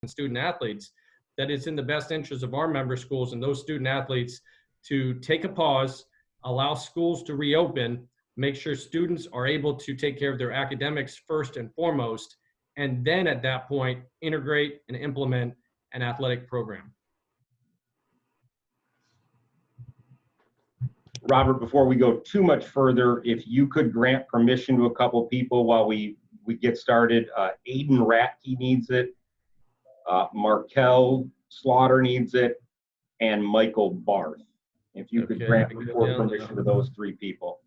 student athletes, that it's in the best interest of our member schools and those student athletes to take a pause, allow schools to reopen, make sure students are able to take care of their academics first and foremost, and then at that point, integrate and implement an athletic program. Robert, before we go too much further, if you could grant permission to a couple people while we get started. Aiden Ratke needs it, Markel Slaughter needs it, and Michael Barth. If you could grant permission to those three people.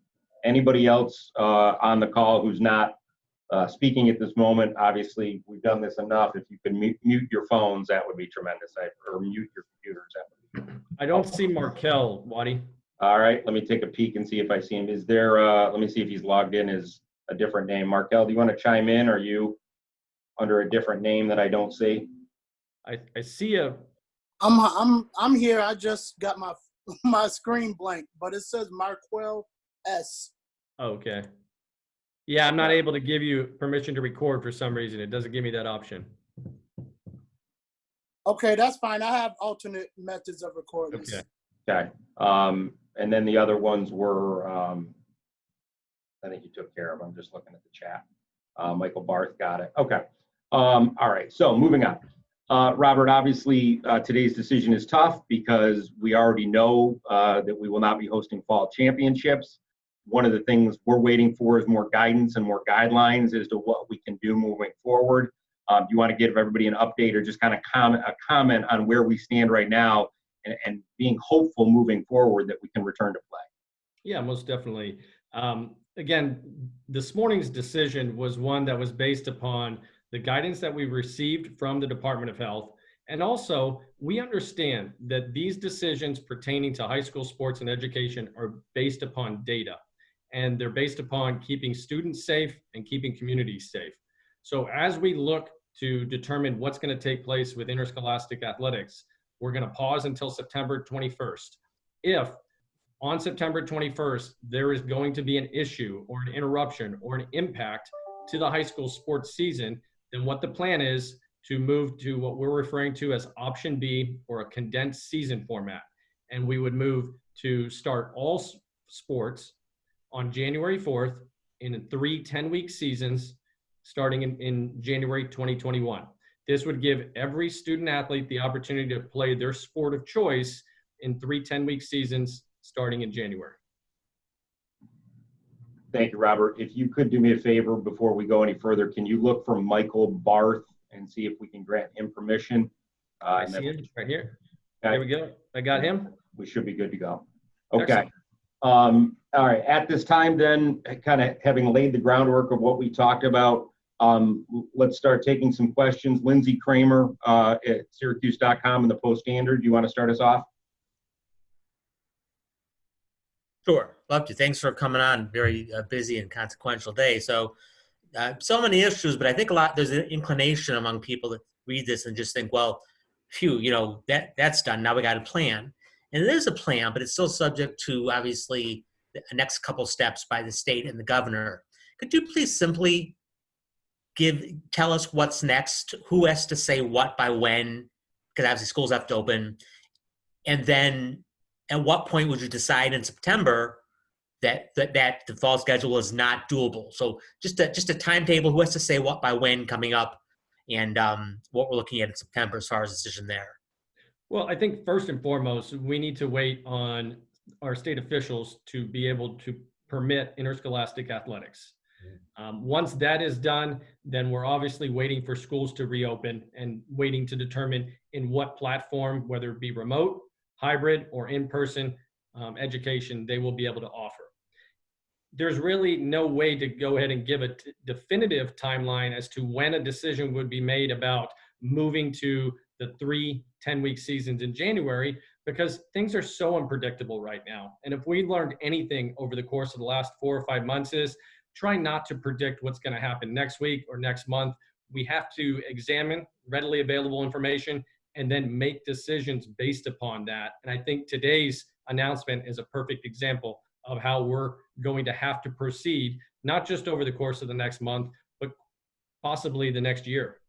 Anybody else on the call who's not speaking at this moment, obviously we've done this enough. If you can mute your phones, that would be tremendous. Or mute your computers. That would be I don't see Markel, Waddy. All right, let me take a peek and see if I see him. Is there, let me see if he's logged in as a different name. Markel, do you want to chime in? Are you under a different name that I don't see? I see a. I'm here. I just got my screen blank, but it says Marquel S. Okay. Yeah, I'm not able to give you permission to record for some reason. It doesn't give me that option. Okay, that's fine. I have alternate methods of recording. Okay. Okay. And then the other ones were, I think you took care of. I'm just looking at the chat. Michael Barth got it. Okay. All right. So moving on. Robert, obviously today's decision is tough because we already know that we will not be hosting fall championships. One of the things we're waiting for is more guidance and more guidelines as to what we can do moving forward. Do you want to give everybody an update or just kind of comment on where we stand right now and being hopeful moving forward that we can return to play? Yeah, most definitely. Again, this morning's decision was one that was based upon the guidance that we received from the Department of Health. And also, we understand that these decisions pertaining to high school sports and education are based upon data. And they're based upon keeping students safe and keeping communities safe. So as we look to determine what's going to take place with interscholastic athletics, we're going to pause until September 21st. If on September 21st, there is going to be an issue or an interruption or an impact to the high school sports season, then what the plan is to move to what we're referring to as option B, or a condensed season format. And we would move to start all sports on January 4th in 3 10-week seasons starting in January 2021. This would give every student athlete the opportunity to play their sport of choice in 3 10-week seasons starting in January. Thank you, Robert. If you could do me a favor before we go any further, can you look for Michael Barth and see if we can grant him permission? I see him right here. Okay. There we go. I got him. We should be good to go. Okay. All right. At this time, then, kind of having laid the groundwork of what we talked about, let's start taking some questions. Lindsay Kramer at Syracuse.com and the Post-Standard. Do you want to start us off? Sure, love to. Thanks for coming on. Very busy and consequential day. So many issues, but I think there's an inclination among people that read this and just think, well, phew, that's done. Now we got a plan. And it is a plan, but it's still subject to, obviously, the next couple steps by the state and the governor. Could you please simply tell us what's next? Who has to say what by when? Because obviously schools have to open. And then at what point would you decide in September that the fall schedule is not doable? So just a timetable, who has to say what by when coming up, and what we're looking at in September as far as decision there. Well, I think first and foremost, we need to wait on our state officials to be able to permit interscholastic athletics. Once that is done, then we're obviously waiting for schools to reopen and waiting to determine in what platform, whether it be remote, hybrid, or in-person education, they will be able to offer. There's really no way to go ahead and give a definitive timeline as to when a decision would be made about moving to the 3 10-week seasons in January, because things are so unpredictable right now. And if we learned anything over the course of the last 4 or 5 months is try not to predict what's going to happen next week or next month. We have to examine readily available information and then make decisions based upon that. And I think today's announcement is a perfect example of how we're going to have to proceed, not just over the course of the next month, but possibly the next year.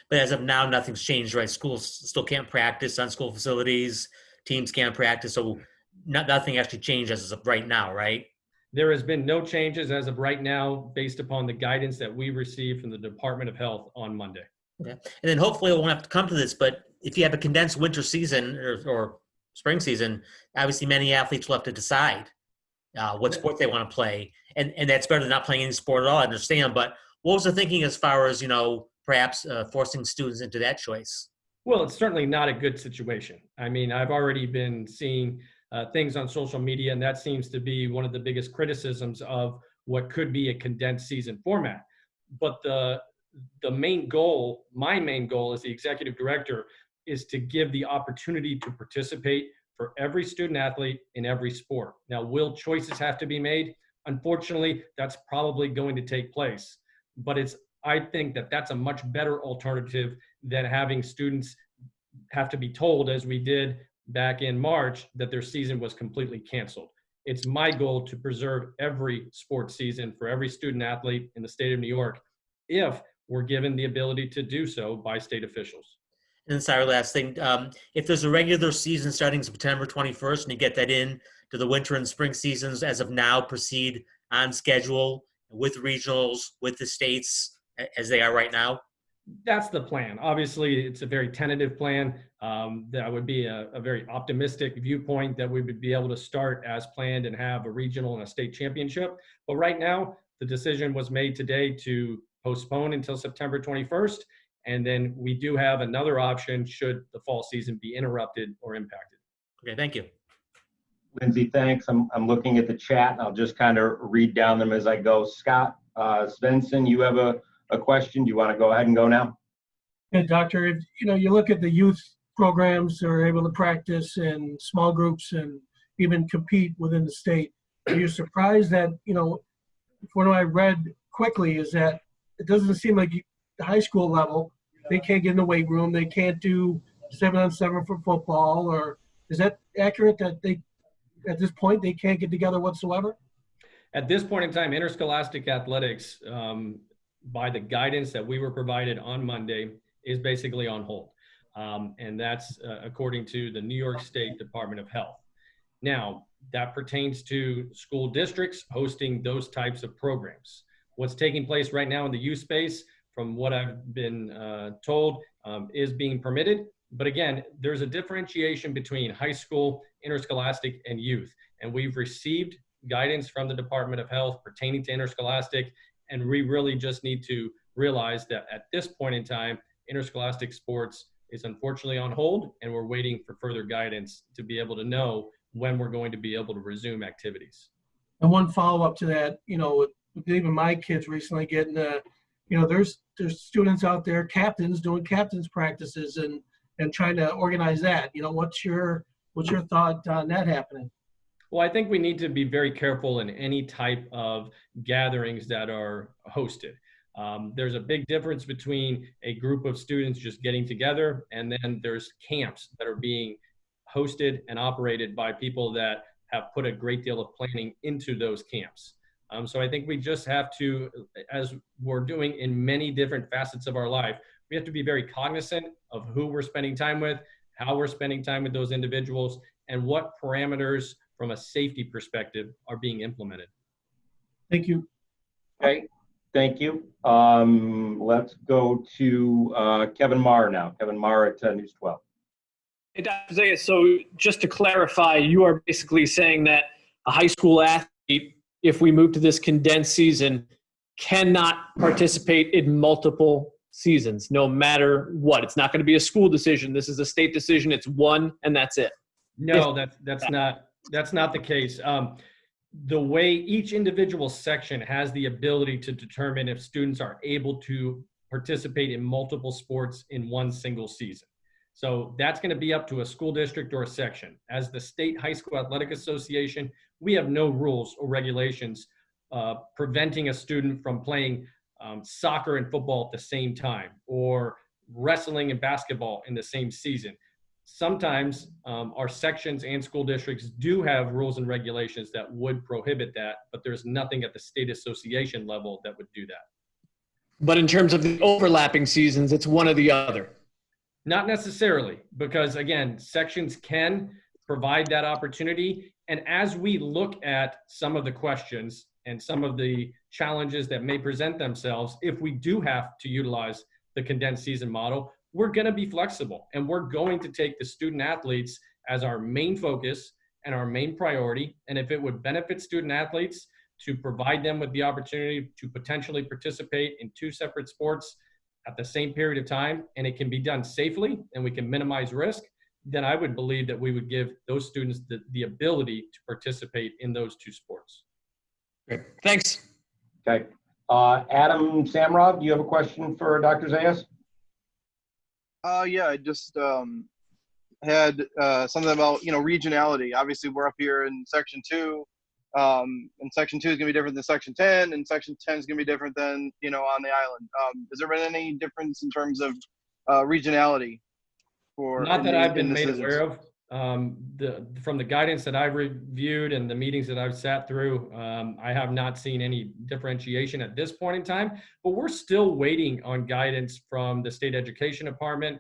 But as of now, nothing's changed, right? Schools still can't practice on school facilities. Teams can't practice. So nothing actually changed as of right now, right? There has been no changes as of right now based upon the guidance that we received from the Department of Health on Monday. Okay. And then hopefully we won't have to come to this, but if you have a condensed winter season or spring season, obviously many athletes will have to decide what sport they want to play. And that's better than not playing any sport at all, I understand. But what was the thinking as far as, perhaps forcing students into that choice? Well, it's certainly not a good situation. I mean, I've already been seeing things on social media, and that seems to be one of the biggest criticisms of what could be a condensed season format. But the main goal, my main goal as the executive director, is to give the opportunity to participate for every student athlete in every sport. Now, will choices have to be made? Unfortunately, that's probably going to take place. But I think that that's a much better alternative than having students have to be told, as we did back in March, that their season was completely canceled. It's my goal to preserve every sports season for every student athlete in the state of New York if we're given the ability to do so by state officials. And sorry, last thing. If there's a regular season starting September 21st and you get that in to the winter and spring seasons as of now proceed on schedule with regionals, with the states as they are right now? That's the plan. Obviously, it's a very tentative plan. That would be a very optimistic viewpoint that we would be able to start as planned and have a regional and a state championship. But right now, the decision was made today to postpone until September 21st. And then we do have another option should the fall season be interrupted or impacted. Okay, thank you. Lindsay, thanks. I'm looking at the chat. I'll just kind of read down them as I go. Scott Svensson, you have a question? Do you want to go ahead and go now? Yeah, Doctor, if you look at the youth programs that are able to practice in small groups and even compete within the state, are you surprised that, what I read quickly is that it doesn't seem like the high school level, they can't get in the weight room, they can't do 7-on-7 for football, or is that accurate that at this point, they can't get together whatsoever? At this point in time, interscholastic athletics, by the guidance that we were provided on Monday, is basically on hold. And that's according to the New York State Department of Health. Now, that pertains to school districts hosting those types of programs. What's taking place right now in the youth space, from what I've been told, is being permitted. But again, there's a differentiation between high school, interscholastic, and youth. And we've received guidance from the Department of Health pertaining to interscholastic, and we really just need to realize that at this point in time, interscholastic sports is unfortunately on hold, and we're waiting for further guidance to be able to know when we're going to be able to resume activities. And one follow-up to that, even my kids recently getting, there's students out there, captains doing captains practices and trying to organize that. What's your thought on that happening? Well, I think we need to be very careful in any type of gatherings that are hosted. There's a big difference between a group of students just getting together, and then there's camps that are being hosted and operated by people that have put a great deal of planning into those camps. So I think we just have to, as we're doing in many different facets of our life, we have to be very cognizant of who we're spending time with, how we're spending time with those individuals, and what parameters from a safety perspective are being implemented. Thank you. Okay, thank you. Let's go to Kevin Marr now. Kevin Marr at News 12. Hey, Dr. Zayas, so just to clarify, you are basically saying that a high school athlete, if we move to this condensed season, cannot participate in multiple seasons, no matter what. It's not going to be a school decision. This is a state decision. It's one, and that's it. No, that's not the case. The way each individual section has the ability to determine if students are able to participate in multiple sports in one single season. So that's going to be up to a school district or a section. As the State High School Athletic Association, we have no rules or regulations preventing a student from playing soccer and football at the same time, or wrestling and basketball in the same season. Sometimes our sections and school districts do have rules and regulations that would prohibit that, but there's nothing at the state association level that would do that. But in terms of the overlapping seasons, it's one or the other. Not necessarily, because again, sections can provide that opportunity. And as we look at some of the questions and some of the challenges that may present themselves, if we do have to utilize the condensed season model, we're going to be flexible, and we're going to take the student athletes as our main focus and our main priority. And if it would benefit student athletes to provide them with the opportunity to potentially participate in 2 separate sports at the same period of time, and it can be done safely and we can minimize risk, then I would believe that we would give those students the ability to participate in those 2 sports. Great. Thanks. Okay. Adam Samrod, do you have a question for Dr. Zayas? Yeah, I just had something about, regionality. Obviously, we're up here in Section 2, and Section 2 is going to be different than Section 10, and Section 10 is going to be different than, on the island. Has there been any difference in terms of regionality? Not that I've been made aware of. From the guidance that I've reviewed and the meetings that I've sat through, I have not seen any differentiation at this point in time, but we're still waiting on guidance from the State Education Department.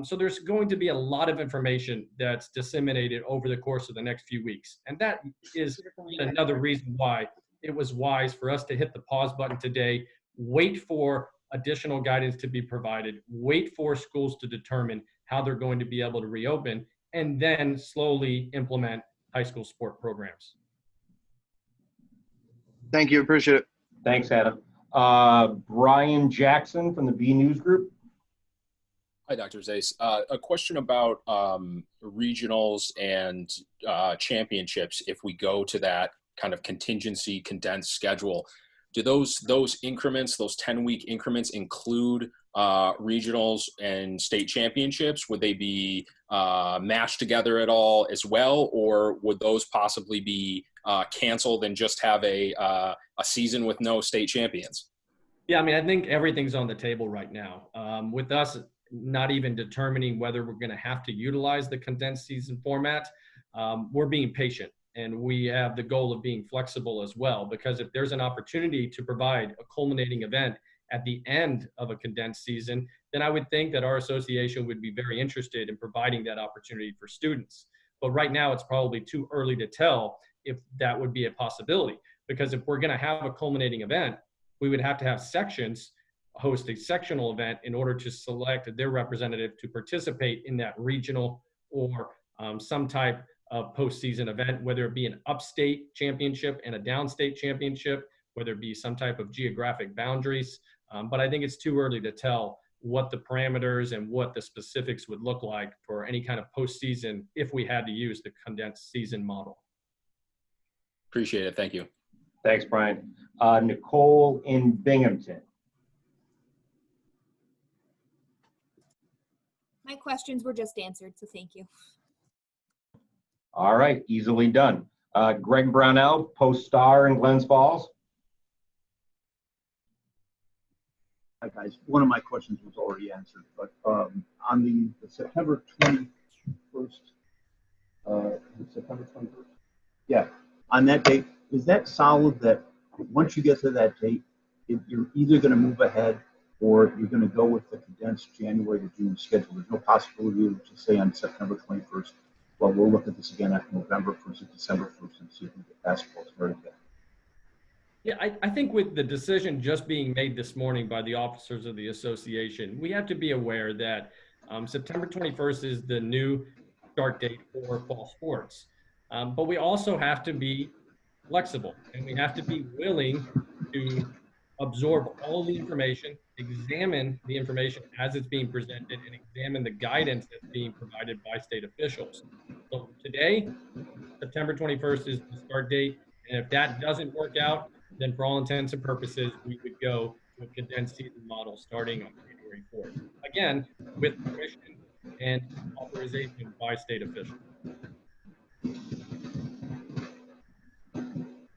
So there's going to be a lot of information that's disseminated over the course of the next few weeks. And that is another reason why it was wise for us to hit the pause button today, wait for additional guidance to be provided, wait for schools to determine how they're going to be able to reopen, and then slowly implement high school sport programs. Thank you. Appreciate it. Thanks, Adam. Brian Jackson from the B News Group. Hi, Dr. Zayas. A question about regionals and championships. If we go to that kind of contingency condensed schedule, do those increments, those 10-week increments, include regionals and state championships? Would they be mashed together at all as well, or would those possibly be canceled and just have a season with no state champions? Yeah, I mean, I think everything's on the table right now. With us not even determining whether we're going to have to utilize the condensed season format, we're being patient. And we have the goal of being flexible as well, because if there's an opportunity to provide a culminating event at the end of a condensed season, then I would think that our association would be very interested in providing that opportunity for students. But right now, it's probably too early to tell if that would be a possibility, because if we're going to have a culminating event, we would have to have sections host a sectional event in order to select their representative to participate in that regional or some type of postseason event, whether it be an upstate championship and a downstate championship, whether it be some type of geographic boundaries. But I think it's too early to tell what the parameters and what the specifics would look like for any kind of postseason if we had to use the condensed season model. Appreciate it. Thank you. Thanks, Brian. Nicole in Binghamton. My questions were just answered, so thank you. All right, easily done. Greg Brownell, Post-Star in Glens Falls. Hi guys, one of my questions was already answered, but on the September 21st, September 21st? Yeah, on that date, is that solid that once you get to that date, you're either going to move ahead or you're going to go with the condensed January to June schedule? There's no possibility to say on September 21st, well, we'll look at this again after November 1st or December 1st and see if we get basketball started again. Yeah, I think with the decision just being made this morning by the officers of the association, we have to be aware that September 21st is the new start date for fall sports. But we also have to be flexible, and we have to be willing to absorb all the information, examine the information as it's being presented, and examine the guidance that's being provided by state officials. So today, September 21st is the start date, and if that doesn't work out, then for all intents and purposes, we would go to a condensed season model starting on January 4th. Again, with permission and authorization by state officials.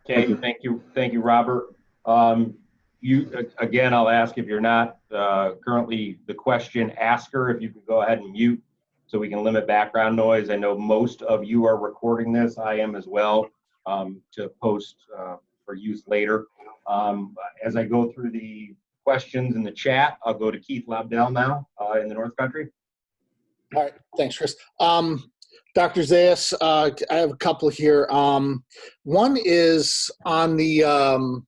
Okay, thank you, Robert. Again, I'll ask if you're not currently the question asker, if you could go ahead and mute so we can limit background noise. I know most of you are recording this. I am as well, to post for use later. As I go through the questions in the chat. I'll go to Keith Labdell now in the North Country. All right, thanks, Chris. Dr. Zayas, I have a couple here. One is on the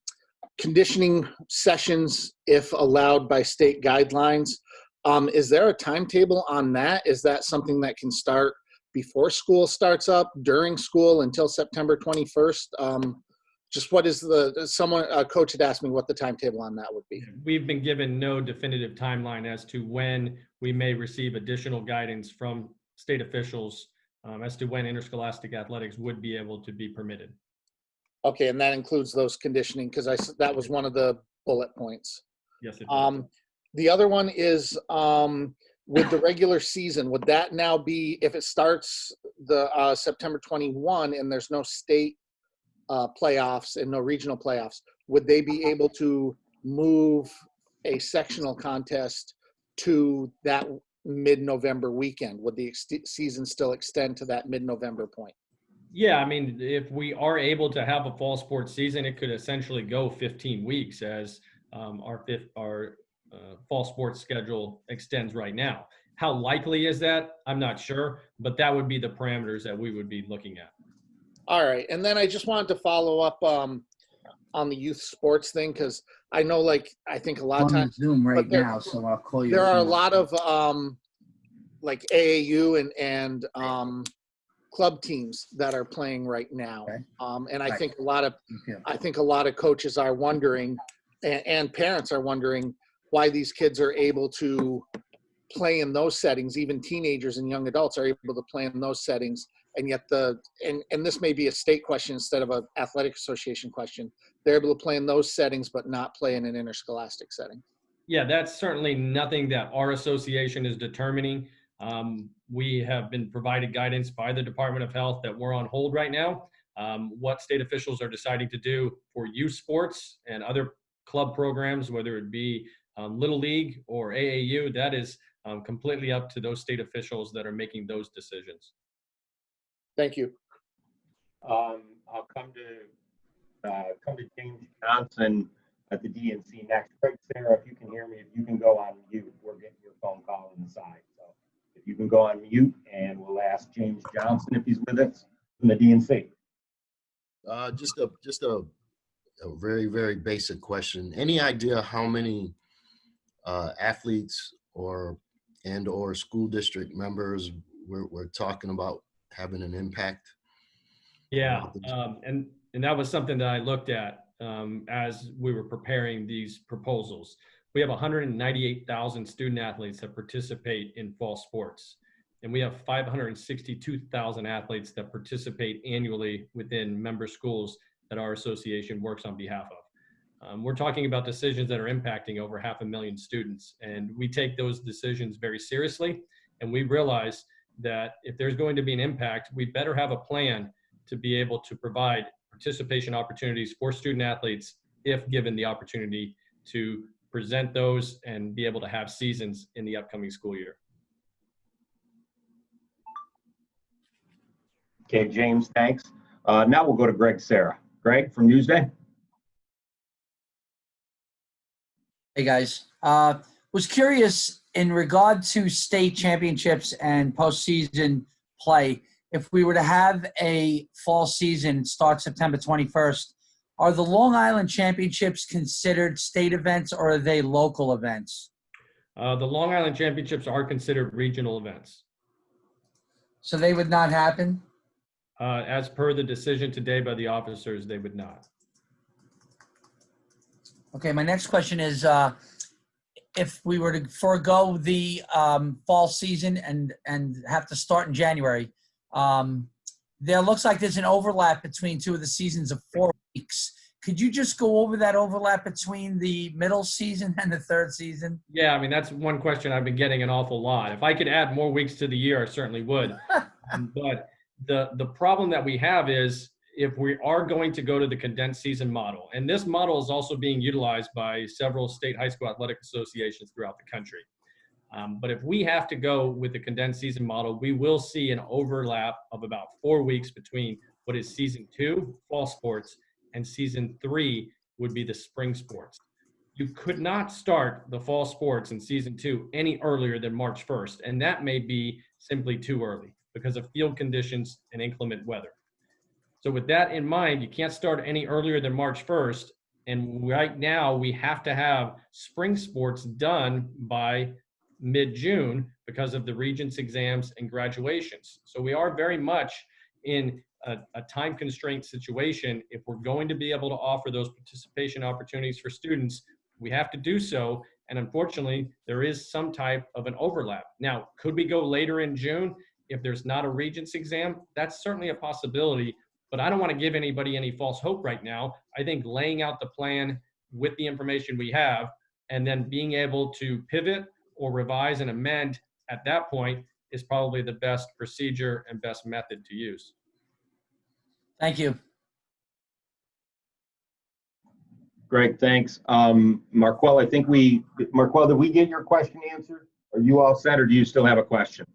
conditioning sessions, if allowed by state guidelines. Is there a timetable on that? Is that something that can start before school starts up, during school until September 21st? Just what is a coach had asked me what the timetable on that would be. We've been given no definitive timeline as to when we may receive additional guidance from state officials as to when interscholastic athletics would be able to be permitted. Okay, and that includes those conditioning, because that was one of the bullet points. Yes, it does. The other one is with the regular season, would that now be, if it starts the September 21 and there's no state playoffs and no regional playoffs, would they be able to move a sectional contest to that mid-November weekend? Would the season still extend to that mid-November point? Yeah, I mean, if we are able to have a fall sports season, it could essentially go 15 weeks as our fall sports schedule extends right now. How likely is that? I'm not sure, but that would be the parameters that we would be looking at. All right, and then I just wanted to follow up on the youth sports thing, because I know, I think a lot of times Zoom right now, so I'll call you. There are a lot of like AAU and club teams that are playing right now, Okay. and I Right. think a lot of coaches are wondering, and parents are wondering, why these kids are able to play in those settings. Even teenagers and young adults are able to play in those settings, and yet and this may be a state question instead of an athletic association question. They're able to play in those settings, but not play in an interscholastic setting. Yeah, that's certainly nothing that our association is determining. We have been provided guidance by the Department of Health that we're on hold right now. What state officials are deciding to do for youth sports and other club programs, whether it be Little League or AAU, that is completely up to those state officials that are making those decisions. Thank you. I'll come to James Johnson at the DNC next. Craig, Sarah, if you can hear me, if you can go on mute, we're getting your phone call on the side. So if you can go on mute, and we'll ask James Johnson if he's with us from the DNC. Just a very, very basic question. Any idea how many athletes or school district members we're talking about having an impact? Yeah, and that was something that I looked at as we were preparing these proposals. We have 198,000 student athletes that participate in fall sports, and we have 562,000 athletes that participate annually within member schools that our association works on behalf of. We're talking about decisions that are impacting over 500,000 students, and we take those decisions very seriously, and we realize that if there's going to be an impact, we better have a plan to be able to provide participation opportunities for student athletes if given the opportunity to present those and be able to have seasons in the upcoming school year. Okay, James, thanks. Now we'll go to Greg Sarah. Greg from Newsday. Hey guys, was curious in regard to state championships and postseason play. If we were to have a fall season start September 21st, are the Long Island Championships considered state events or are they local events? The Long Island Championships are considered regional events. So they would not happen? As per the decision today by the officers, they would not. Okay, my next question is, if we were to forego the fall season and have to start in January, there looks like there's an overlap between two of the seasons of 4 weeks. Could you just go over that overlap between the middle season and the third season? Yeah, I mean, that's one question I've been getting an awful lot. If I could add more weeks to the year, I certainly would. But the problem that we have is if we are going to go to the condensed season model, and this model is also being utilized by several state high school athletic associations throughout the country. But if we have to go with the condensed season model, we will see an overlap of about 4 weeks between what is season 2, fall sports, and season 3 would be the spring sports. you could not start the fall sports in season 2 any earlier than March 1st. And that may be simply too early because of field conditions and inclement weather. So with that in mind, you can't start any earlier than March 1st. And right now we have to have spring sports done by mid-June because of the Regents exams and graduations. So we are very much in a time constraint situation. If we're going to be able to offer those participation opportunities for students, we have to do so. And unfortunately, there is some type of an overlap. Now, could we go later in June if there's not a Regents exam? That's certainly a possibility, but I don't want to give anybody any false hope right now. I think laying out the plan with the information we have and then being able to pivot or revise and amend at that point is probably the best procedure and best method to use. Thank you. Greg, thanks. Marquel, Marquel, did we get your question answered? Are you all set, or do you still have a question?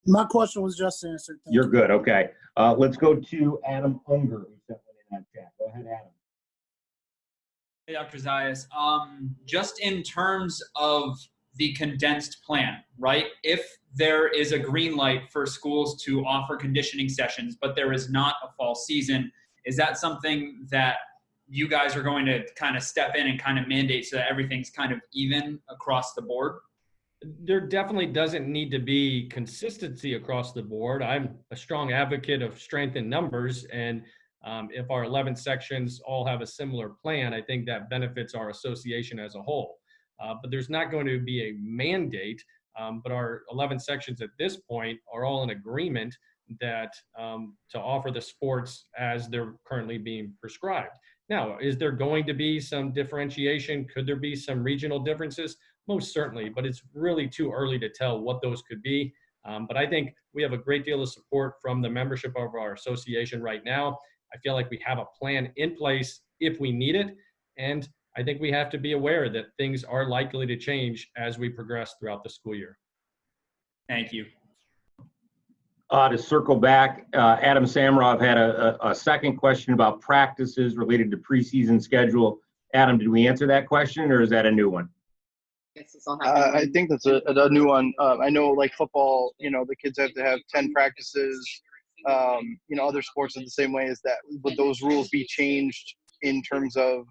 My question was just answered. Thank You're you. good. Okay. Let's go to Adam Unger, who sent one in that chat. Go ahead, Adam. Hey, Dr. Zayas. Just in terms of the condensed plan, right? If there is a green light for schools to offer conditioning sessions, but there is not a fall season, is that something that you guys are going to kind of step in and kind of mandate so that everything's kind of even across the board? There definitely doesn't need to be consistency across the board. I'm a strong advocate of strength in numbers, and if our 11 sections all have a similar plan, I think that benefits our association as a whole. But there's not going to be a mandate, but our 11 sections at this point are all in agreement that to offer the sports as they're currently being prescribed. Now, is there going to be some differentiation? Could there be some regional differences? Most certainly, but it's really too early to tell what those could be. But I think we have a great deal of support from the membership of our association right now. I feel like we have a plan in place if we need it. And I think we have to be aware that things are likely to change as we progress throughout the school year. Thank you. To circle back, Adam Samrov had a second question about practices related to preseason schedule. Adam, did we answer that question, or is that a new one? I think that's a new one. I know, like football, the kids have to have 10 practices. Other sports are the same way. Is that, would those rules be changed in terms of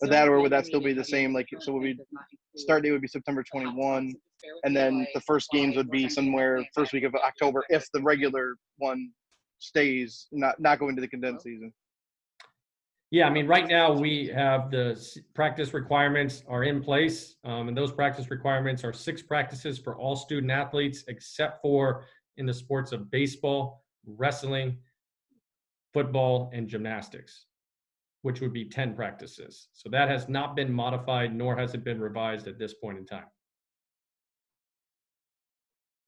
that, or would that still be the same? Like, so start date would be September 21, and then the first games would be somewhere first week of October if the regular one stays, not going to the condensed season. Yeah, I mean, right now we have the practice requirements are in place, and those practice requirements are 6 practices for all student athletes, except for in the sports of baseball, wrestling, football, and gymnastics, which would be 10 practices. So that has not been modified, nor has it been revised at this point in time.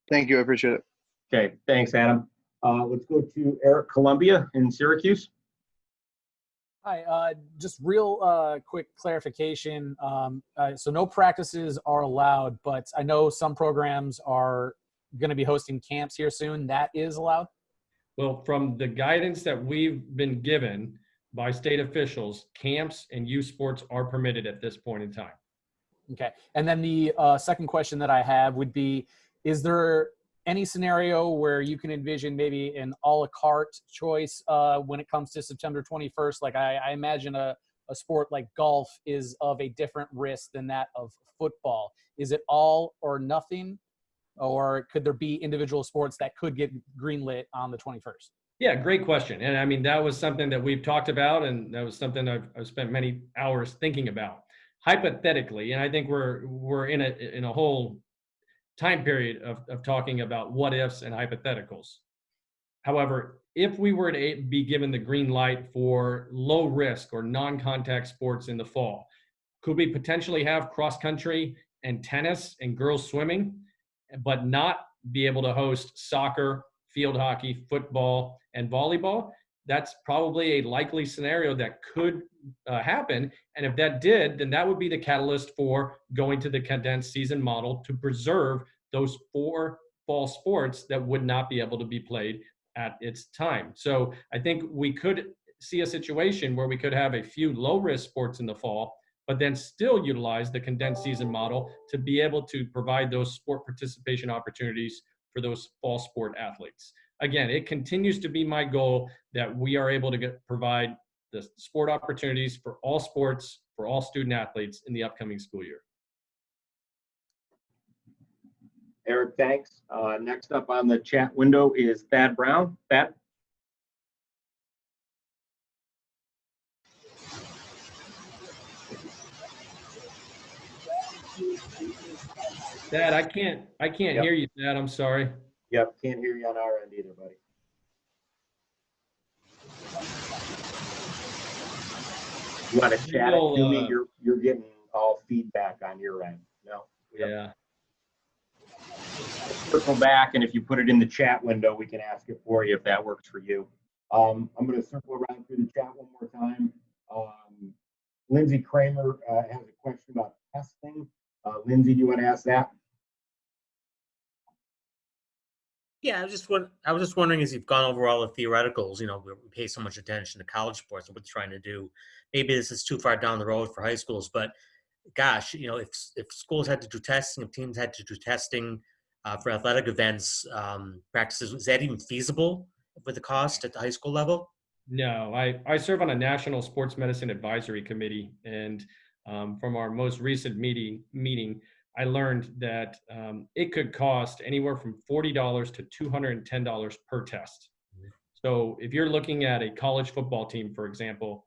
Thank you. I appreciate it. Okay, thanks, Adam. Let's go to Eric Columbia in Syracuse. Hi, just real quick clarification. So no practices are allowed, but I know some programs are going to be hosting camps here soon. That is allowed? Well, from the guidance that we've been given by state officials, camps and youth sports are permitted at this point in time. Okay. And then the second question that I have would be, is there any scenario where you can envision maybe an a la carte choice when it comes to September 21st? Like I imagine a sport like golf is of a different risk than that of football. Is it all or nothing? Or could there be individual sports that could get greenlit on the 21st? Yeah, great question. And I mean, that was something that we've talked about, and that was something I've spent many hours thinking about. Hypothetically, and I think we're in a whole time period of talking about what ifs and hypotheticals. However, if we were to be given the green light for low risk or non-contact sports in the fall, could we potentially have cross country and tennis and girls swimming, but not be able to host soccer, field hockey, football, and volleyball? That's probably a likely scenario that could happen. And if that did, then that would be the catalyst for going to the condensed season model to preserve those 4 fall sports that would not be able to be played at its time. So I think we could see a situation where we could have a few low-risk sports in the fall, but then still utilize the condensed season model to be able to provide those sport participation opportunities for those fall sport athletes. Again, it continues to be my goal that we are able to provide the sport opportunities for all sports, for all student athletes in the upcoming school year. Eric, thanks. Next up on the chat window is Thad Brown. Thad? Thad, I can't Yep. hear you, Thad. I'm sorry. Yep, can't hear you on our end either, buddy. You want to chat it to me? You're getting all feedback on your end. No? Yeah. Circle back, and if you put it in the chat window, we can ask it for you if that works for you. I'm going to circle around through the chat one more time. Lindsay Kramer has a question about testing. Lindsay, do you want to ask that? Yeah, I was just wondering, as you've gone over all the theoreticals, you know, we pay so much attention to college sports and what they're trying to do. Maybe this is too far down the road for high schools, but gosh, you know, if schools had to do testing, if teams had to do testing for athletic events, practices, is that even feasible with the cost at the high school level? No, I serve on a national sports medicine advisory committee, and from our most recent meeting, I learned that it could cost anywhere from $40 to $210 per test. So if you're looking at a college football team, for example,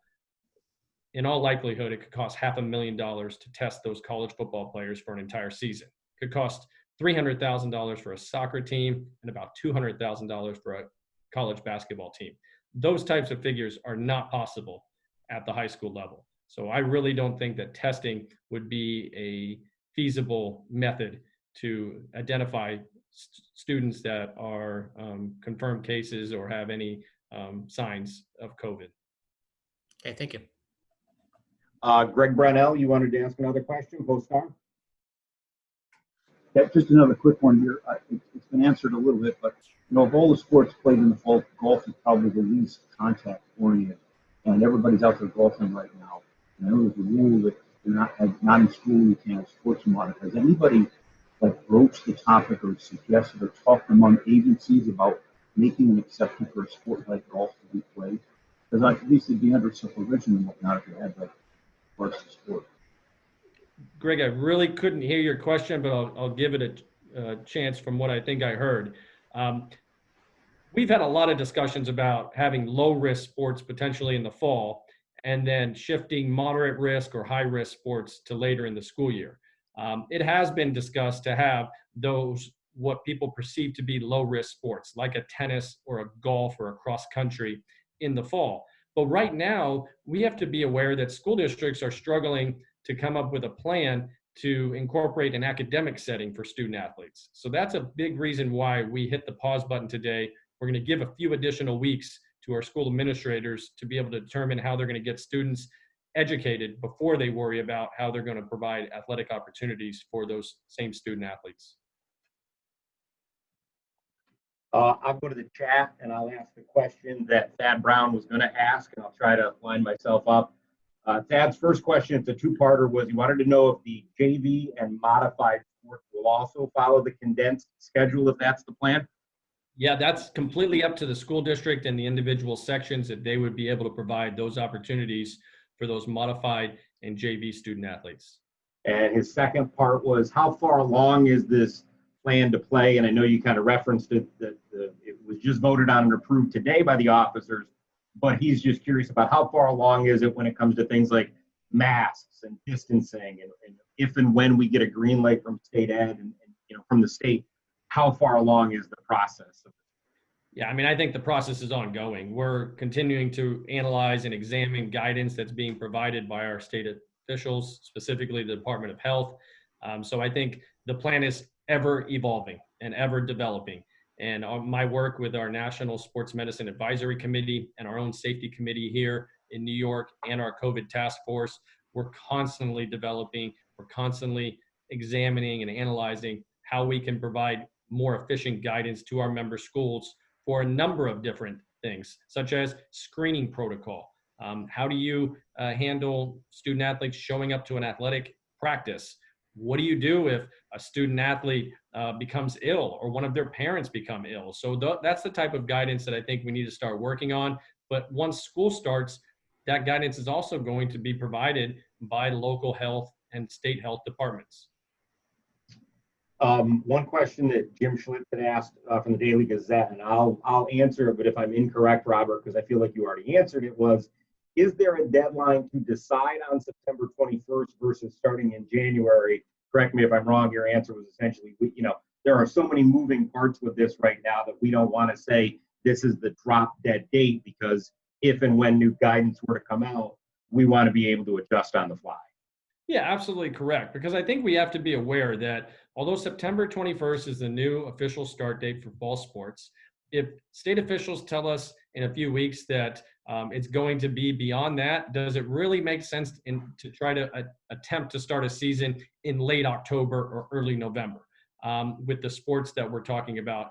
in all likelihood, it could cost $500,000 to test those college football players for an entire season. It could cost $300,000 for a soccer team and about $200,000 for a college basketball team. Those types of figures are not possible at the high school level. So I really don't think that testing would be a feasible method to identify students that are confirmed cases or have any signs of COVID. Okay, thank you. Greg Brunell, you wanted to ask another question, co-star? Yeah, just another quick one here. It's been answered a little bit, but you know, of all the sports played in the fall, golf is probably the least contact oriented, and everybody's out there golfing right now. And I know there's a rule that you're not in school, you can't have sports monitor. Has anybody like broached the topic or suggested or talked among agencies about making an exception for a sport like golf to be played? Because at least it'd be under supervision and whatnot if you had like varsity sport. Greg, I really couldn't hear your question, but I'll give it a chance from what I think I heard. We've had a lot of discussions about having low-risk sports potentially in the fall and then shifting moderate risk or high-risk sports to later in the school year. It has been discussed to have those what people perceive to be low-risk sports, like a tennis or a golf or a cross-country in the fall. But right now, we have to be aware that school districts are struggling to come up with a plan to incorporate an academic setting for student athletes. So that's a big reason why we hit the pause button today. We're going to give a few additional weeks to our school administrators to be able to determine how they're going to get students educated before they worry about how they're going to provide athletic opportunities for those same student athletes. I'll go to the chat and I'll ask the question that Thad Brown was going to ask, and I'll try to line myself up. Thad's first question, it's a two-parter, was he wanted to know if the JV and modified sports will also follow the condensed schedule, if that's the plan. Yeah, that's completely up to the school district and the individual sections that they would be able to provide those opportunities for those modified and JV student athletes. And his second part was, how far along is this plan to play? And I know you kind of referenced it, that it was just voted on and approved today by the officers, but he's just curious about how far along is it when it comes to things like masks and distancing, and if and when we get a green light from state ed and you know, from the state, how far along is the process? Yeah, I mean, I think the process is ongoing. We're continuing to analyze and examine guidance that's being provided by our state officials, specifically the Department of Health. So I think the plan is ever evolving and ever developing. And my work with our National Sports Medicine Advisory Committee and our own safety committee here in New York and our COVID task force, we're constantly developing, we're constantly examining and analyzing how we can provide more efficient guidance to our member schools for a number of different things, such as screening protocol, How do you handle student athletes showing up to an athletic practice? What do you do if a student athlete becomes ill or one of their parents become ill? So that's the type of guidance that I think we need to start working on. But once school starts, that guidance is also going to be provided by local health and state health departments. One question that Jim Schlitz had asked from the Daily Gazette, and I'll answer it, but if I'm incorrect, Robert, because I feel like you already answered it, was, is there a deadline to decide on September 21st versus starting in January? Correct me if I'm wrong. Your answer was essentially, there are so many moving parts with this right now that we don't want to say this is the drop dead date, because if and when new guidance were to come out, we want to be able to adjust on the fly. Yeah, absolutely correct. Because I think we have to be aware that although September 21st is the new official start date for fall sports, if state officials tell us in a few weeks that it's going to be beyond that, does it really make sense to try to attempt to start a season in late October or early November with the sports that we're talking about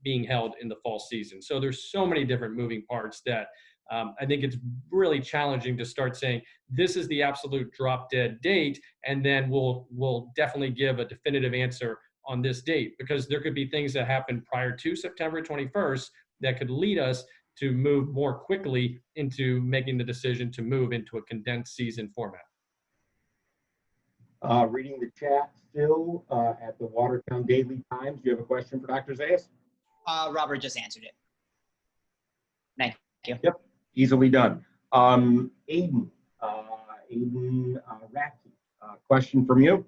being held in the fall season? So there's so many different moving parts that I think it's really challenging to start saying this is the absolute drop dead date, and then we'll definitely give a definitive answer on this date, because there could be things that happen prior to September 21st that could lead us to move more quickly into making the decision to move into a condensed season format. Reading the chat, Phil at the Watertown Daily Times. Do you have a question for Dr. Zayas? Robert just answered it. Thank you. Yep, easily done. Aiden Racky, question from you.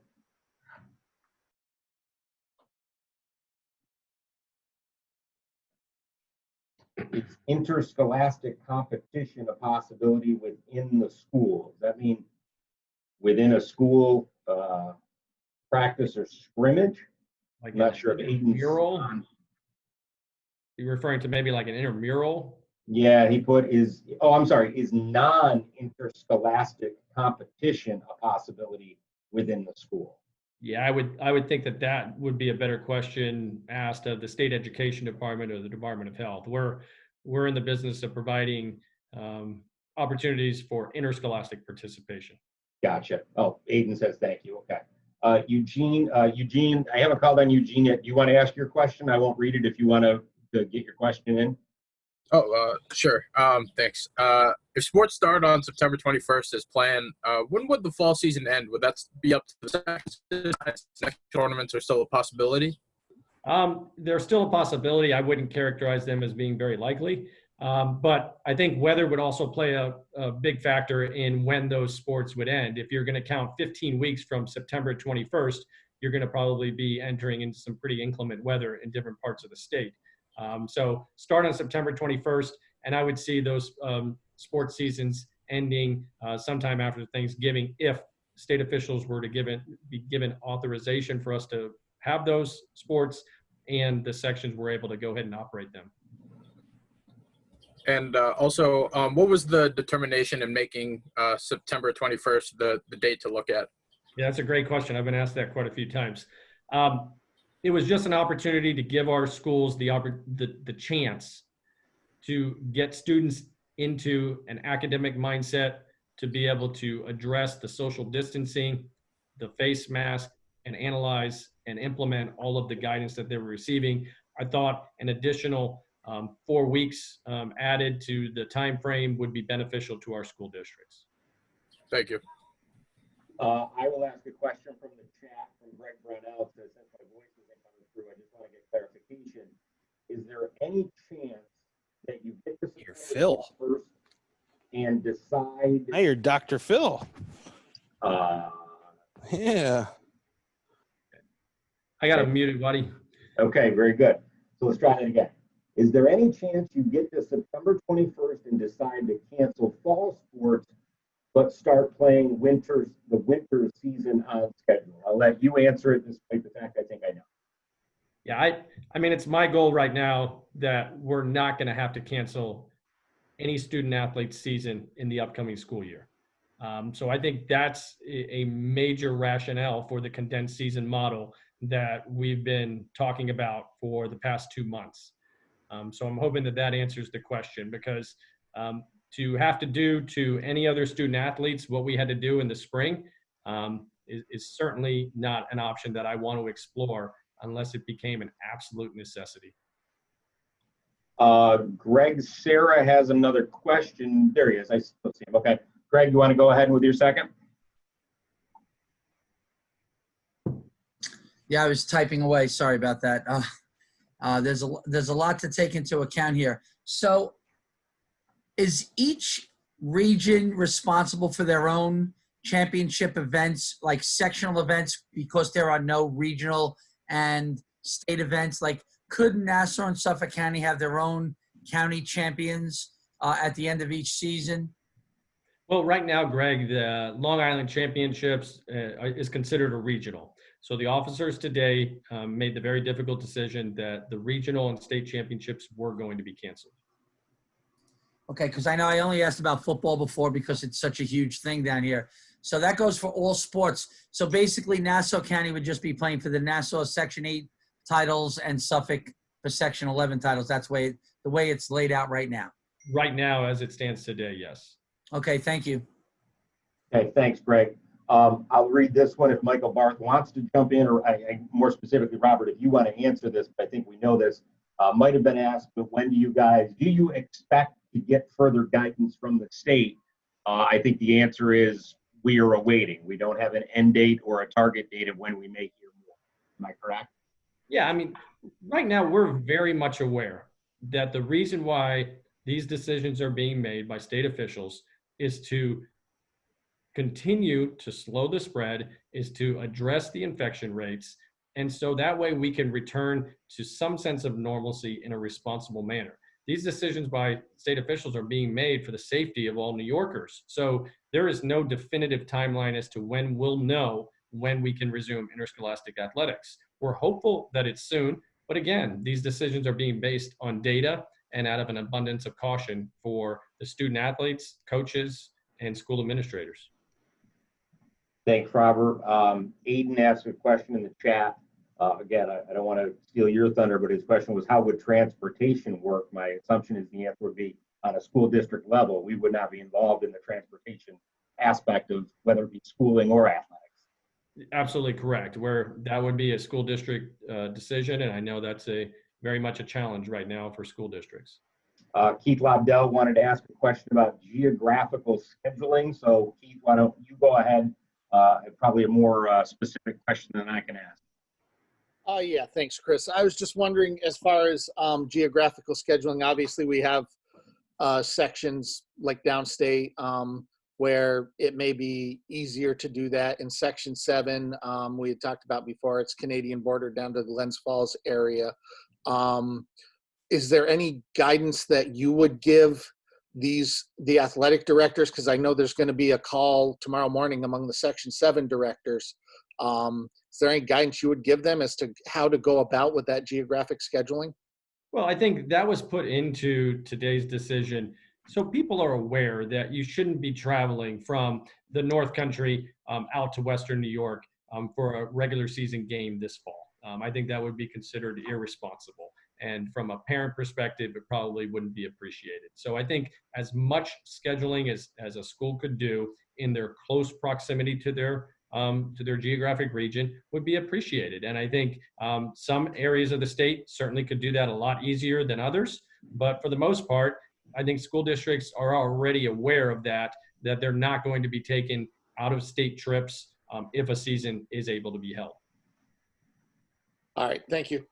Is interscholastic competition a possibility within the school? Does that mean within a school practice or scrimmage? Like I'm not sure if Aiden's mural. You're referring to maybe like an intramural? Yeah, he put is non-interscholastic competition a possibility within the school? Yeah, I would think that would be a better question asked of the state education department or the Department of Health. We're in the business of providing opportunities for interscholastic participation. Gotcha. Oh, Aiden says thank you. Okay. Eugene, I haven't called on Eugene yet. Do you want to ask your question? I won't read it if you want to get your question in. Oh, sure. Thanks. If sports start on September 21st as planned, when would the fall season end? Would that be up to the next tournaments are still a possibility? They're still a possibility. I wouldn't characterize them as being very likely. But I think weather would also play a big factor in when those sports would end. If you're going to count 15 weeks from September 21st, you're going to probably be entering into some pretty inclement weather in different parts of the state. So start on September 21st, and I would see those sports seasons ending sometime after Thanksgiving if state officials were to be given authorization for us to have those sports and the sections were able to go ahead and operate them. And also, what was the determination in making September 21st the date to look at? Yeah, that's a great question. I've been asked that quite a few times. It was just an opportunity to give our schools the chance to get students into an academic mindset, to be able to address the social distancing, the face mask, and analyze and implement all of the guidance that they were receiving. I thought an additional 4 weeks added to the time frame would be beneficial to our school districts. Thank you. I will ask a question from the chat from Greg Brownell. Says, since my voice isn't coming through, I just want to get clarification. Is there any chance that you get to You're Phil first and decide? Hi, you're Dr. Phil. Yeah. I got him muted, buddy. Okay, very good. So let's try that again. Is there any chance you get to September 21st and decide to cancel fall sports, but start playing the winter season on schedule? I'll let you answer it despite the fact I think I know. Yeah, I mean, it's my goal right now that we're not going to have to cancel any student athlete season in the upcoming school year. So I think that's a major rationale for the condensed season model that we've been talking about for the past 2 months. So I'm hoping that answers the question, because to have to do to any other student athletes what we had to do in the spring is certainly not an option that I want to explore unless it became an absolute necessity. Greg Sarah has another question. There he is. I still see him. Okay. Greg, you want to go ahead with your second? Yeah, I was typing away. Sorry about that. There's a lot to take into account here. So is each region responsible for their own championship events, like sectional events, because there are no regional and state events? Like, could Nassau and Suffolk County have their own county champions at the end of each season? Well, right now, Greg, the Long Island Championships is considered a regional. So the officers today made the very difficult decision that the regional and state championships were going to be canceled. Okay, because I know I only asked about football before because it's such a huge thing down here. So that goes for all sports. So basically, Nassau County would just be playing for the Nassau Section 8 titles and Suffolk for Section 11 titles. That's the way it's laid out right now. Right now, as it stands today, yes. Okay, thank you. Okay, thanks, Greg. I'll read this one if Michael Barth wants to jump in, or more specifically, Robert, if you want to answer this, but I think we know this. Might have been asked, but when do you expect to get further guidance from the state? I think the answer is we are awaiting. We don't have an end date or a target date of when we may hear more. Am I correct? Yeah, I mean, right now we're very much aware that the reason why these decisions are being made by state officials is to continue to slow the spread, is to address the infection rates. And so that way we can return to some sense of normalcy in a responsible manner. These decisions by state officials are being made for the safety of all New Yorkers. So there is no definitive timeline as to when we'll know when we can resume interscholastic athletics. We're hopeful that it's soon, but again, these decisions are being based on data and out of an abundance of caution for the student athletes, coaches, and school administrators. Thanks, Robert. Aiden asked a question in the chat. Again, I don't want to steal your thunder, but his question was, how would transportation work? My assumption is the answer would be on a school district level. We would not be involved in the transportation aspect of whether it be schooling or athletics. Absolutely correct. Where that would be a school district decision, and I know that's very much a challenge right now for school districts. Keith Lobdell wanted to ask a question about geographical scheduling. So Keith, why don't you go ahead? Probably a more specific question than I can ask. Yeah, thanks, Chris. I was just wondering, as far as geographical scheduling, obviously we have sections like downstate where it may be easier to do that. In Section 7, we had talked about before, it's Canadian border down to the Glens Falls area. Is there any guidance that you would give the athletic directors? Because I know there's going to be a call tomorrow morning among the Section 7 directors. Is there any guidance you would give them as to how to go about with that geographic scheduling? Well, I think that was put into today's decision so people are aware that you shouldn't be traveling from the North Country out to Western New York for a regular season game this fall. I think that would be considered irresponsible. And from a parent perspective, it probably wouldn't be appreciated. So I think as much scheduling as a school could do in their close proximity to their geographic region would be appreciated. And I think some areas of the state certainly could do that a lot easier than others. But for the most part, I think school districts are already aware of that they're not going to be taking out-of-state trips if a season is able to be held. All right, thank you.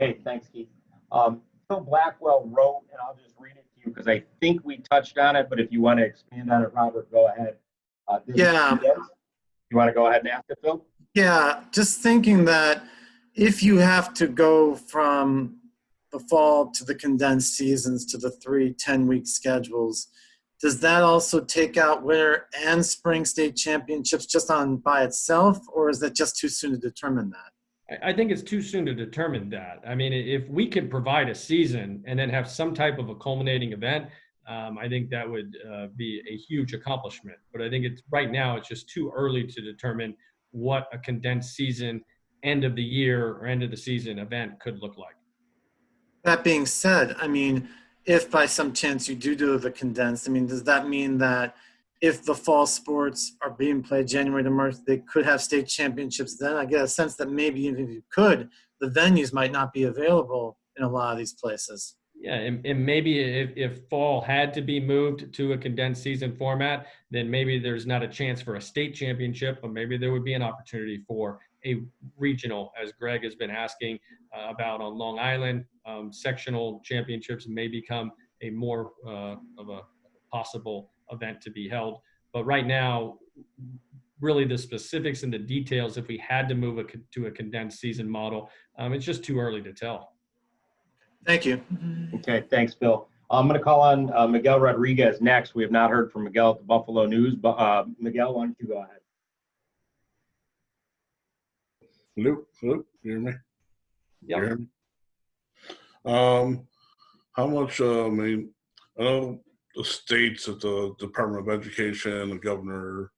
Okay, thanks, Keith. Phil Blackwell wrote, and I'll just read it to you because I think we touched on it, but if you want to expand on it, Robert, go ahead. Yeah. You want to go ahead and ask it, Phil? Yeah, just thinking that if you have to go from the fall to the condensed seasons to the 3 10-week schedules, does that also take out winter and spring state championships just on by itself, or is that just too soon to determine that? I think it's too soon to determine that. I mean, if we could provide a season and then have some type of a culminating event, I think that would be a huge accomplishment. But I think right now it's just too early to determine what a condensed season, end of the year or end of the season event could look like. That being said, I mean, if by some chance you do the condensed, I mean, does that mean that if the fall sports are being played January to March, they could have state championships then? I get a sense that maybe even if you could, the venues might not be available in a lot of these places. Yeah, and maybe if fall had to be moved to a condensed season format, then maybe there's not a chance for a state championship, but maybe there would be an opportunity for a regional, as Greg has been asking about on Long Island. Sectional championships may become a more of a possible event to be held. But right now, really the specifics and the details, if we had to move to a condensed season model, it's just too early to tell. Thank you. Okay, thanks, Phil. I'm going to call on Miguel Rodriguez next. We have not heard from Miguel at the Buffalo News, but Miguel, why don't you go ahead? Hello, you hear me? Yeah. You hear me? How much, I mean, I know the states at the Department of Education, the governor,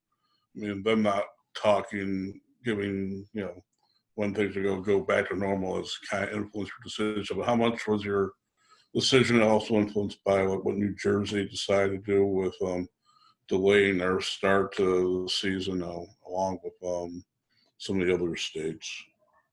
I mean, them not talking, giving, you know, when things are going to go back to normal is kind of influenced your decision. But how much was your decision also influenced by what New Jersey decided to do with delaying their start to the season along with some of the other states?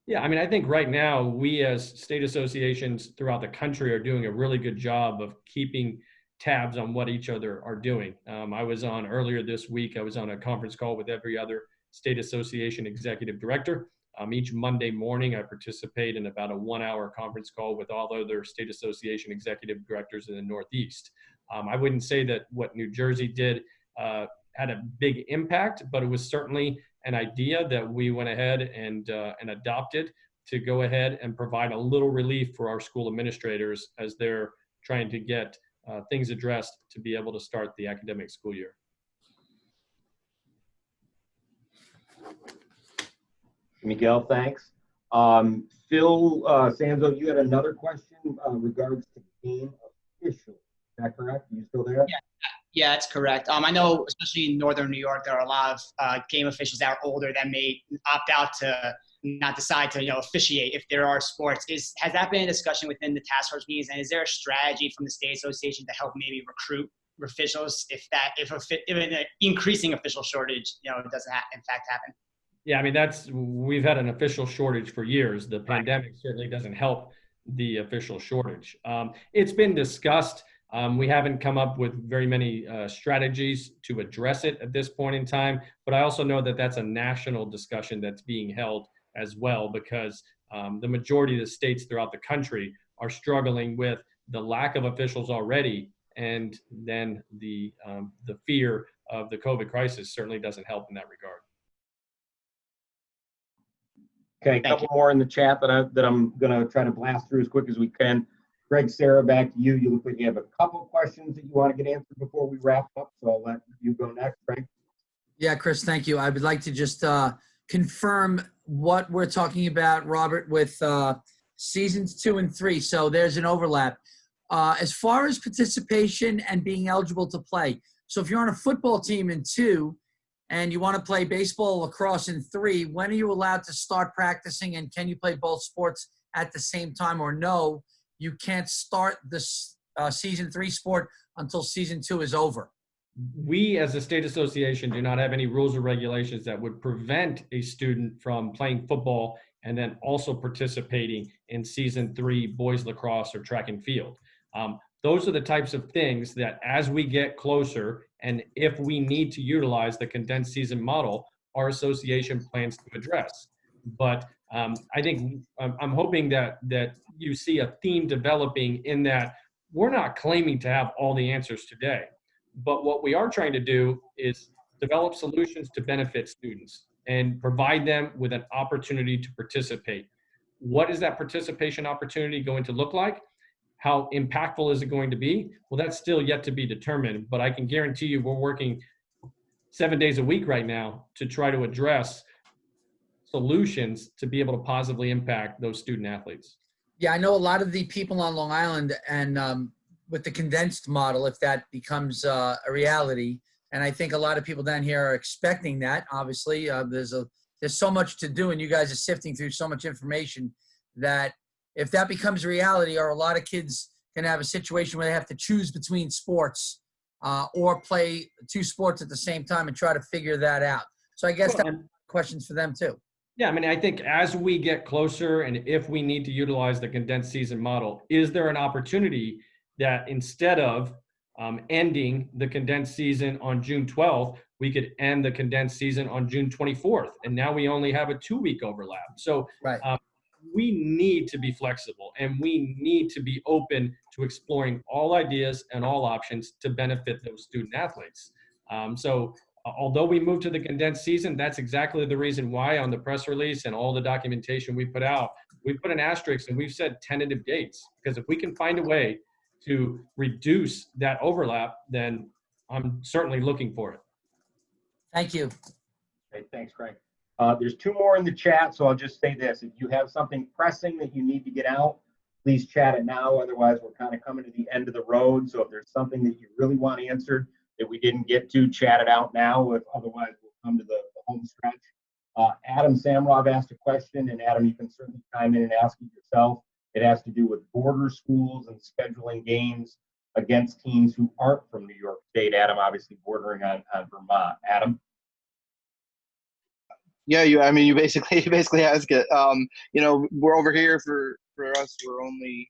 Yeah, I mean, I think right now we as state associations throughout the country are doing a really good job of keeping tabs on what each other are doing. I was on earlier this week, I was on a conference call with every other state association executive director. Each Monday morning, I participate in about a 1-hour conference call with all other state association executive directors in the Northeast. I wouldn't say that what New Jersey did had a big impact, but it was certainly an idea that we went ahead and adopted to go ahead and provide a little relief for our school administrators as they're trying to get things addressed to be able to start the academic school year. Miguel, thanks. Phil Sanzo, you had another question regards to game officials. Is that correct? Are you still there? Yeah, that's correct. I know, especially in northern New York, there are a lot of game officials that are older that may opt out to not decide to, officiate if there are sports. Has that been a discussion within the task force meetings? And is there a strategy from the state association to help maybe recruit officials if an increasing official shortage, doesn't in fact happen? Yeah, I mean, we've had an official shortage for years. The pandemic certainly doesn't help the official shortage. It's been discussed. We haven't come up with very many strategies to address it at this point in time, but I also know that that's a national discussion that's being held as well, because the majority of the states throughout the country are struggling with the lack of officials already, and then the fear of the COVID crisis certainly doesn't help in that regard. Okay, a couple more in the chat that I'm going to try to blast through as quick as we can. Greg, Sarah, back to you. You look like you have a couple questions that you want to get answered before we wrap up, so I'll let you go next, Greg. Yeah, Chris, thank you. I would like to just confirm what we're talking about, Robert, with seasons 2 and 3. So there's an overlap. As far as participation and being eligible to play, so if you're on a football team in 2 and you want to play baseball, lacrosse in 3, when are you allowed to start practicing, and can you play both sports at the same time, or no, you can't start this season 3 sport until season 2 is over? We as a state association do not have any rules or regulations that would prevent a student from playing football and then also participating in season 3 boys lacrosse or track and field. Those are the types of things that as we get closer, and if we need to utilize the condensed season model, our association plans to address. But I think I'm hoping that you see a theme developing in that we're not claiming to have all the answers today. But what we are trying to do is develop solutions to benefit students and provide them with an opportunity to participate. What is that participation opportunity going to look like? How impactful is it going to be? Well, that's still yet to be determined, but I can guarantee you we're working 7 days a week right now to try to address solutions to be able to positively impact those student athletes. Yeah, I know a lot of the people on Long Island, and with the condensed model, if that becomes a reality, and I think a lot of people down here are expecting that. Obviously, there's so much to do, and you guys are sifting through so much information that if that becomes a reality, are a lot of kids going to have a situation where they have to choose between sports or play 2 sports at the same time and try to figure that out. So I guess that's questions for them too. Yeah, I mean, I think as we get closer and if we need to utilize the condensed season model, is there an opportunity that instead of ending the condensed season on June 12th, we could end the condensed season on June 24th? And now we only have a 2-week overlap. So we need to be flexible and we need to be open to exploring all ideas and all options to benefit those student athletes. Although we moved to the condensed season, that's exactly the reason why on the press release and all the documentation we put out, we put an asterisk and we've said tentative dates, because if we can find a way to reduce that overlap, then I'm certainly looking for it. Thank you. Okay, thanks, Craig. There's 2 more in the chat, so I'll just say this. If you have something pressing that you need to get out, please chat it now. Otherwise, we're kind of coming to the end of the road. So if there's something that you really want answered that we didn't get to, chat it out now. Otherwise, we'll come to the home stretch. Adam Samrov asked a question, and Adam, you can certainly chime in and ask it yourself. It has to do with border schools and scheduling games against teams who aren't from New York State. Adam, obviously bordering on Vermont. Adam? Yeah, you basically ask it. We're over here for us. We're only,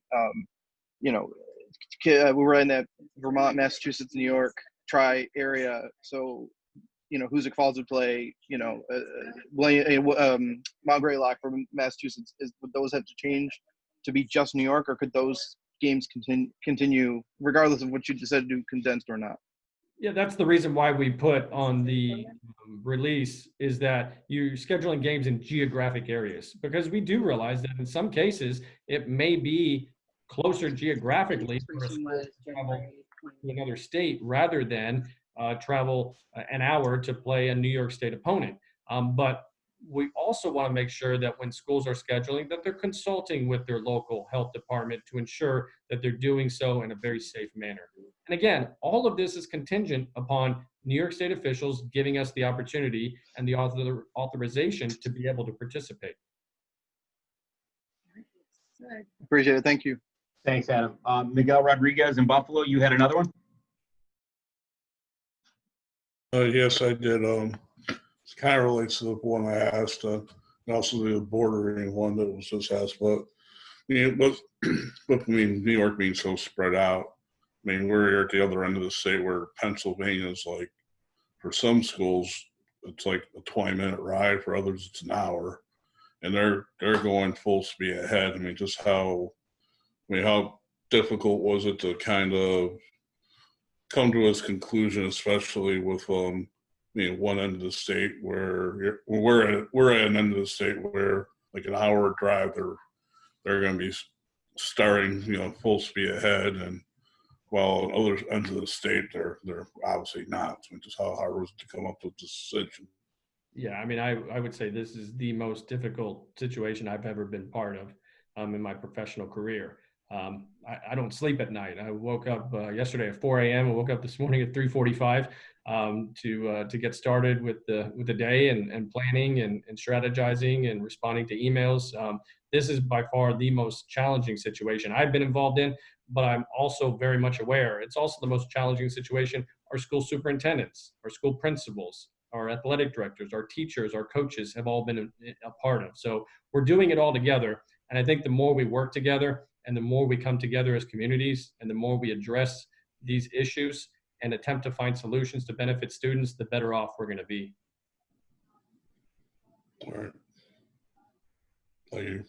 we're in that Vermont, Massachusetts, New York tri-area. So, Hoosick Falls would play, Mount Greylock from Massachusetts. Would those have to change to be just New York, or could those games continue regardless of what you decided to do, condensed or not? Yeah, that's the reason why we put on the release is that you're scheduling games in geographic areas, because we do realize that in some cases it may be closer geographically for a school to travel to another state rather than travel an hour to play a New York State opponent. But we also want to make sure that when schools are scheduling, that they're consulting with their local health department to ensure that they're doing so in a very safe manner. And again, all of this is contingent upon New York State officials giving us the opportunity and the authorization to be able to participate. Appreciate it. Thank you. Thanks, Adam. Miguel Rodriguez in Buffalo, you had another one? Yes, I did. It kind of relates to the one I asked, and also the bordering one that was just asked. But New York being so spread out, we're here at the other end of the state where Pennsylvania is like, for some schools, it's like a 20-minute ride. For others, it's an hour, and they're going full speed ahead. Just how difficult was it to kind of come to this conclusion, especially with one end of the state where we're at an end of the state where like an hour drive they're going to be starting full speed ahead, and while on other ends of the state they're obviously not. Just how hard was it to come up with this decision? Yeah, I would say this is the most difficult situation I've ever been part of in my professional career. I don't sleep at night. I woke up yesterday at 4 a.m. I woke up this morning at 3:45 to get started with the day and planning and strategizing and responding to emails. This is by far the most challenging situation I've been involved in, but I'm also very much aware it's also the most challenging situation our school superintendents, our school principals, our athletic directors, our teachers, our coaches have all been a part of. So we're doing it all together. And I think the more we work together and the more we come together as communities and the more we address these issues and attempt to find solutions to benefit students, the better off we're going to be. All right. Thank you.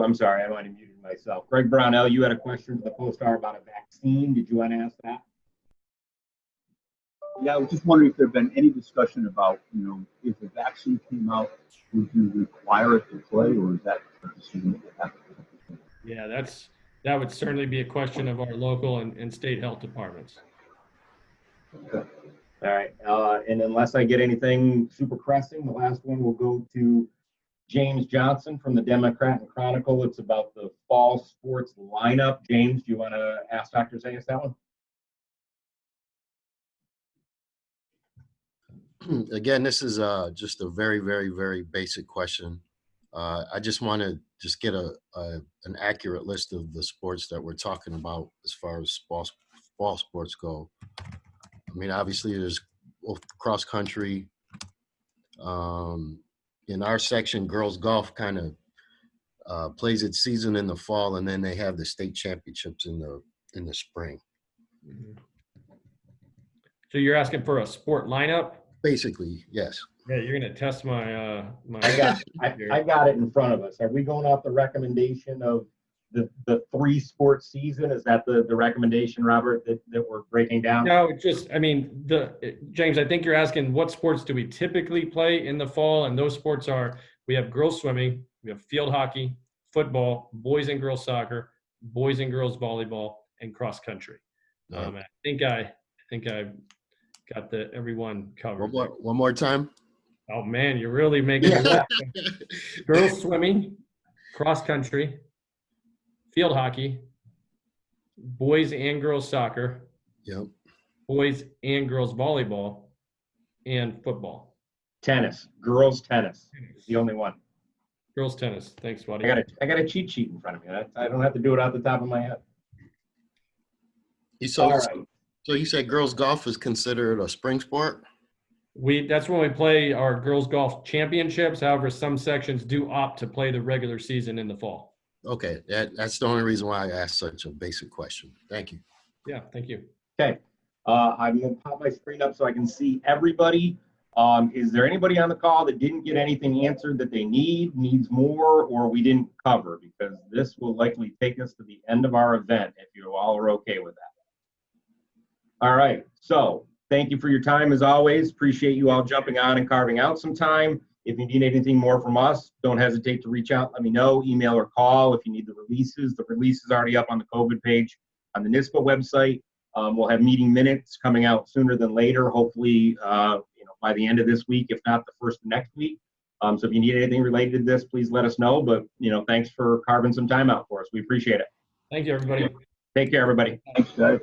I'm sorry, I might have muted myself. Greg Brownell, you had a question for the Post-Star about a vaccine. Did you want to ask that? Yeah, I was just wondering if there had been any discussion about, if a vaccine came out, would you require it to play, or is that a decision that you have to make? Yeah, that would certainly be a question of our local and state health departments. Okay. All right. And unless I get anything super pressing, the last one will go to James Johnson from the Democrat and Chronicle. It's about the fall sports lineup. James, do you want to ask Dr. Zayas that one? again, this is just a very, very, very basic question. I just want to just get an accurate list of the sports that we're talking about as far as fall sports go. I mean, obviously there's cross country. In our section, girls golf kind of plays its season in the fall, and then they have the state championships in the spring. So you're asking for a sport lineup? Basically, yes. Yeah, you're gonna test my I got it in front of us. Are we going off the recommendation of the 3 sport season? Is that the recommendation, Robert, that we're breaking down? No, just, I mean, James, I think you're asking what sports do we typically play in the fall? And those sports are, we have girls swimming, we have field hockey, football, boys and girls soccer, boys and girls volleyball, and cross country. I think I got everyone covered. One more time. Oh man, you're really making me laugh. Girls swimming, cross country, field hockey, boys and girls soccer, yep, boys and girls volleyball, and football. Tennis, girls tennis is the only one. Girls tennis. Thanks, buddy. I got a cheat sheet in front of me. I don't have to do it off the top of my head. So you said girls golf is considered a spring sport? That's when we play our girls golf championships. However, some sections do opt to play the regular season in the fall. Okay, that's the only reason why I asked such a basic question. Thank you. Yeah, thank you. Okay, I'm gonna pop my screen up so I can see everybody. Is there anybody on the call that didn't get anything answered that they needs more, or we didn't cover? Because this will likely take us to the end of our event if you all are okay with that. All right, so thank you for your time as always. Appreciate you all jumping on and carving out some time. If you need anything more from us, don't hesitate to reach out. Let me know, email or call. If you need the release is already up on the COVID page on the NYSPHSAA website. We'll have meeting minutes coming out sooner than later, hopefully by the end of this week, if not the first of next week. So if you need anything related to this, please let us know. But thanks for carving some time out for us. We appreciate it. Thank you, everybody. Take care, everybody. Thanks, guys.